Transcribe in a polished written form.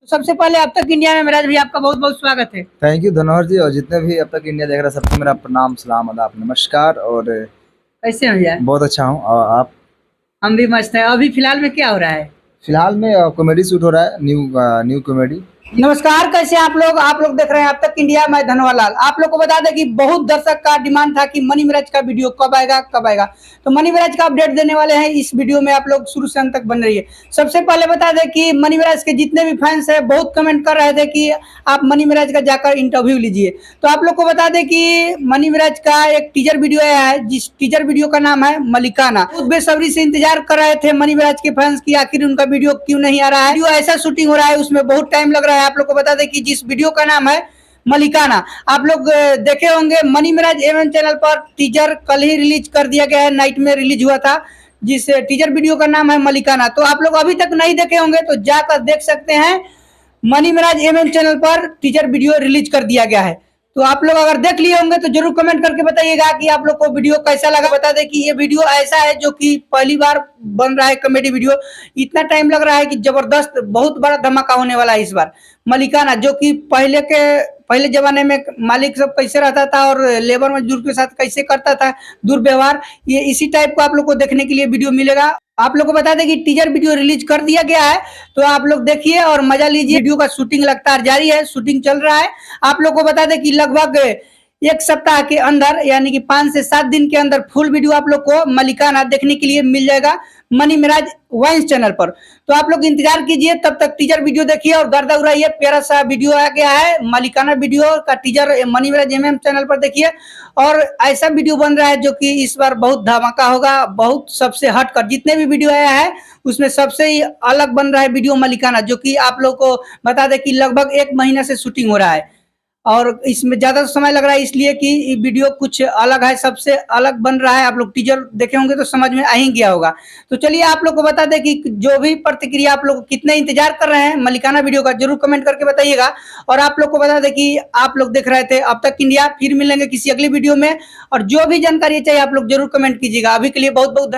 सबसे पहले अब तक इंडिया में मेराज भाई आपका बहुत बहुत स्वागत है। थैंक यू धनोहर जी। और जितने भी अब तक इंडिया देख रहे हैं सबको मेरा प्रणाम, सलाम, आदाब, नमस्कार। और कैसे हैं भैया? बहुत अच्छा हूँ। और आप? हम भी मस्त है। अभी फिलहाल में क्या हो रहा है? फिलहाल में कॉमेडी शूट हो रहा है, न्यू कॉमेडी। नमस्कार, कैसे हैं आप लोग देख रहे हैं अब तक इंडिया। मैं धनवाल लाल आप लोग को बता दें कि बहुत दर्शक का डिमांड था कि मनी मिराज का वीडियो कब आएगा। तो मनी मिराज का अपडेट देने वाले हैं इस वीडियो में। आप लोग शुरू से अंत तक बन रही है। सबसे पहले बता दें कि मनी मिराज के जितने भी फैंस हैं बहुत कमेंट कर रहे थे कि आप मनी मिराज का जाकर इंटरव्यू लीजिए। तो आप लोग को बता दें कि मनी मिराज का एक टीजर वीडियो आया है, जिस टीजर वीडियो का नाम है मलिकाना। बहुत बेसब्री से इंतजार कर रहे थे मनी मिराज के फैंस की आखिर उनका वीडियो क्यों नहीं आ रहा है। वीडियो ऐसा शूटिंग हो रहा है, उसमें बहुत टाइम लग रहा है। आप लोग को बता दें कि जिस वीडियो का नाम है मलिकाना, आप लोग देखे होंगे मनी मिराज एमएम चैनल पर टीजर कल ही रिलीज कर दिया गया है, नाइट में रिलीज हुआ था, जिस टीजर वीडियो का नाम है मलिकाना। तो आप लोग अभी तक नहीं देखे होंगे तो जाकर देख सकते हैं। मनी मिराज एमएम चैनल पर टीजर वीडियो रिलीज कर दिया गया है। तो आप लोग अगर देख लिए होंगे तो जरूर कमेंट करके बताइएगा कि आप लोग को वीडियो कैसा लगा। बता दें कि ये वीडियो ऐसा है जो कि पहली बार बन रहा है कॉमेडी वीडियो। इतना टाइम लग रहा है कि जबरदस्त, बहुत बड़ा धमाका होने वाला है इस बार। मलिकाना जो कि पहले जमाने में मालिक सब कैसे रहता था और लेबर मजदूर के साथ कैसे करता था दुर्व्यवहार, ये इसी टाइप को आप लोग को देखने के लिए वीडियो मिलेगा। आप लोग को बता दें कि टीजर वीडियो रिलीज कर दिया गया है, तो आप लोग देखिए और मजा लीजिए। वीडियो का शूटिंग लगातार जारी है, शूटिंग चल रहा है। आप लोग को बता दें कि लगभग एक सप्ताह के अंदर यानी कि 5 से 7 दिन के अंदर फुल वीडियो आप लोग को मलिकाना देखने के लिए मिल जाएगा मनी मिराज वाइन्स चैनल पर। तो आप लोग इंतजार कीजिए, तब तक टीजर वीडियो देखिए और गर्दा उड़ाइए। प्यारा सा वीडियो आ गया है मलिकाना वीडियो का teaser money mirage MM channel पर देखिए। और ऐसा वीडियो बन रहा है जो कि इस बार बहुत धमाका होगा, बहुत सबसे हटकर जितने भी वीडियो आया है उसमें सबसे ही अलग बन रहा है वीडियो मलिकाना, जो कि आप लोग को बता दें कि लगभग 1 महीना से शूटिंग हो रहा है और इसमें ज्यादा समय लग रहा है इसलिए कि वीडियो कुछ अलग है, सबसे अलग बन रहा है। आप लोग टीजर देखे होंगे तो समझ में आ ही गया होगा। तो चलिए आप लोग को बता दें कि जो भी प्रतिक्रिया आप लोग कितने इंतजार कर रहे हैं मलिकाना वीडियो का, जरूर कमेंट करके बताइएगा। और आप लोग को बता दें कि आप लोग देख रहे थे अब तक इंडिया। फिर मिलेंगे किसी अगली वीडियो में और जो भी जानकारी चाहिए आप लोग जरूर कमेंट कीजिएगा। अभी के लिए बहुत बहुत